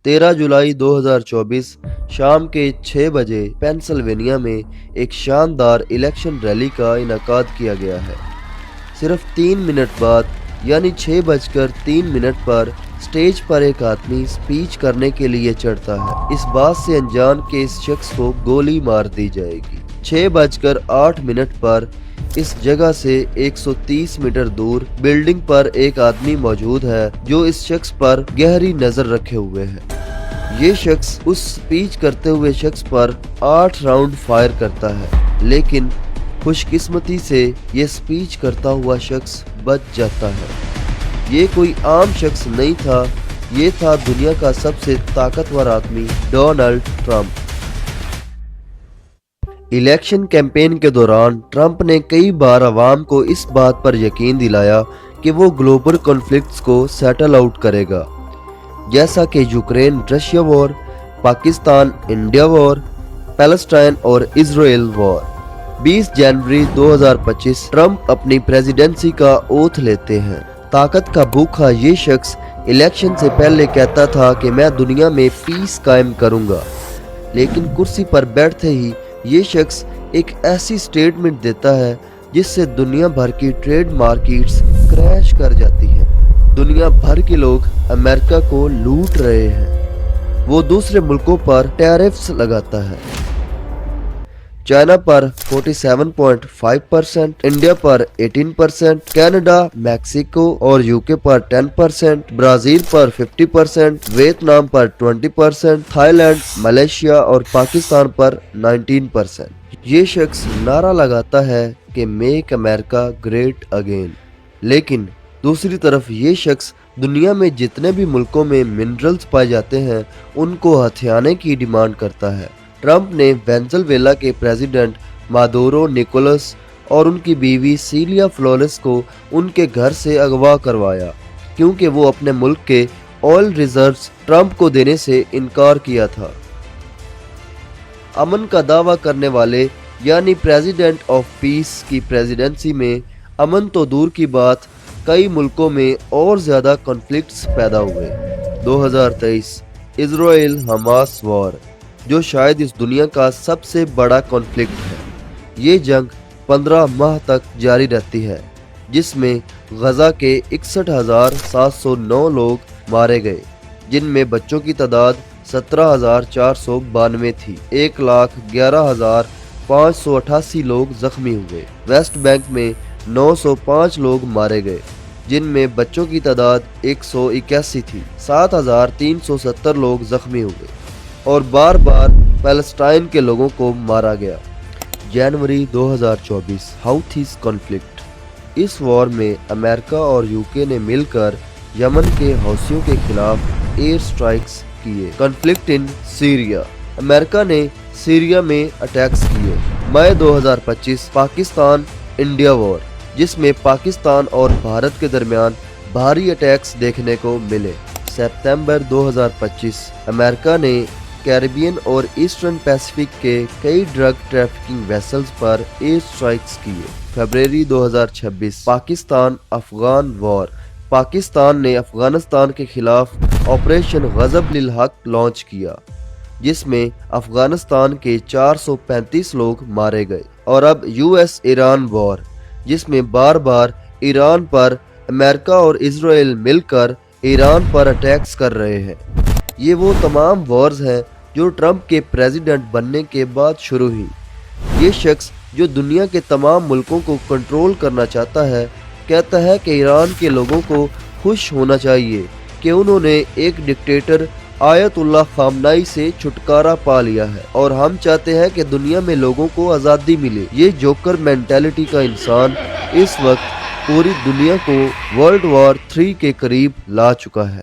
13 جولائی 2024 شام کے 6 بجے پینسلوینیا میں ایک شاندار الیکشن ریلی کا انعقاد کیا گیا ہے۔ صرف 3 منٹ بعد یعنی 6:03 پر سٹیج پر ایک آدمی سپیچ کرنے کے لیے چڑھتا ہے، اس بات سے انجان کہ اس شخص کو گولی مار دی جائے گی۔ 6:08 پر اس جگہ سے 130 میٹر دور بلڈنگ پر ایک آدمی موجود ہے جو اس شخص پر گہری نظر رکھے ہوئے ہے۔ یہ شخص اس سپیچ کرتے ہوئے شخص پر 8 راؤنڈ فائر کرتا ہے، لیکن خوش قسمتی سے یہ سپیچ کرتا ہوا شخص بچ جاتا ہے۔ یہ کوئی عام شخص نہیں تھا، یہ تھا دنیا کا سب سے طاقتور آدمی ڈونلڈ ٹرمپ۔ الیکشن کیمپین کے دوران ٹرمپ نے کئی بار عوام کو اس بات پر یقین دلایا کہ وہ گلوبل کانفلکٹس کو سیٹل آؤٹ کرے گا، جیسا کہ یوکرین رشیا وار، پاکستان انڈیا وار، پیلسٹائن اور اسرائیل وار۔ 20 جنوری 2025 ٹرمپ اپنی پریزیڈنسی کا اوتھ لیتے ہیں۔ طاقت کا بھوکا یہ شخص الیکشن سے پہلے کہتا تھا کہ میں دنیا میں پیس قائم کروں گا، لیکن کرسی پر بیٹھتے ہی یہ شخص ایک ایسی سٹیٹمنٹ دیتا ہے جس سے دنیا بھر کی ٹریڈ مارکیٹس کریش کر جاتی ہیں۔ دنیا بھر کے لوگ امریکہ کو لوٹ رہے ہیں۔ وہ دوسرے ملکوں پر ٹیرفز لگاتا ہے۔ چائنا پر 47.5%، انڈیا پر 18%، کینیڈا، میکسیکو اور یوکے پر 10%، برازیل پر 50%، ویتنام پر 20%، تھائی لینڈ، ملیشیا اور پاکستان پر 19%۔ یہ شخص نعرہ لگاتا ہے کہ میک امریکہ گریٹ اگین، لیکن دوسری طرف یہ شخص دنیا میں جتنے بھی ملکوں میں منرلز پائے جاتے ہیں ان کو ہتھیانے کی ڈیمانڈ کرتا ہے۔ ٹرمپ نے وینزویلا کے پریزیڈنٹ مادورو نیکولس اور ان کی بیوی سیلیا فلورس کو ان کے گھر سے اغوا کروایا کیونکہ وہ اپنے ملک کے آئل ریزروز ٹرمپ کو دینے سے انکار کیا تھا۔ امن کا دعویٰ کرنے والے یعنی پریزیڈنٹ آف پیس کی پریزیڈنسی میں امن تو دور کی بات، کئی ملکوں میں اور زیادہ کانفلکٹس پیدا ہوئے۔ 2023 اسرائیل حماس وار، جو شاید اس دنیا کا سب سے بڑا کانفلکٹ ہے۔ یہ جنگ 15 ماہ تک جاری رہتی ہے، جس میں غزہ کے 61,709 لوگ مارے گئے، جن میں بچوں کی تعداد 17,492 تھی۔ 1,11,588 لوگ زخمی ہوئے۔ ویسٹ بینک میں 905 لوگ مارے گئے، جن میں بچوں کی تعداد 181 تھی۔ 7,370 لوگ زخمی ہوئے اور بار بار پیلسٹائن کے لوگوں کو مارا گیا۔ جنوری 2024 حوثیز کانفلکٹ، اس وار میں امریکہ اور یوکے نے مل کر یمن کے حوثیوں کے خلاف ایئر سٹرائکس کیے۔ کانفلکٹ ان سیریا، امریکہ نے سیریا میں اٹیکس کیے۔ مئی 2025 پاکستان انڈیا وار، جس میں پاکستان اور بھارت کے درمیان بھاری اٹیکس دیکھنے کو ملے۔ ستمبر 2025 امریکہ نے کیریبین اور ایسٹرن پیسیفک کے کئی ڈرگ ٹریفکنگ ویسلز پر ایئر سٹرائکس کیے۔ فروری 2026 پاکستان افغان وار، پاکستان نے افغانستان کے خلاف آپریشن غضب للحق لانچ کیا، جس میں افغانستان کے 435 لوگ مارے گئے۔ اور اب یو ایس ایران وار، جس میں بار بار ایران پر امریکہ اور اسرائیل مل کر ایران پر اٹیکس کر رہے ہیں۔ یہ وہ تمام وارز ہیں جو ٹرمپ کے پریزیڈنٹ بننے کے بعد شروع ہوئی۔ یہ شخص جو دنیا کے تمام ملکوں کو کنٹرول کرنا چاہتا ہے، کہتا ہے کہ ایران کے لوگوں کو خوش ہونا چاہیے کہ انہوں نے ایک ڈکٹیٹر آیت اللہ خامنائی سے چھٹکارا پا لیا ہے، اور ہم چاہتے ہیں کہ دنیا میں لوگوں کو آزادی ملے۔ یہ جوکر مینٹیلٹی کا انسان اس وقت پوری دنیا کو ورلڈ وار 3 کے قریب لا چکا ہے۔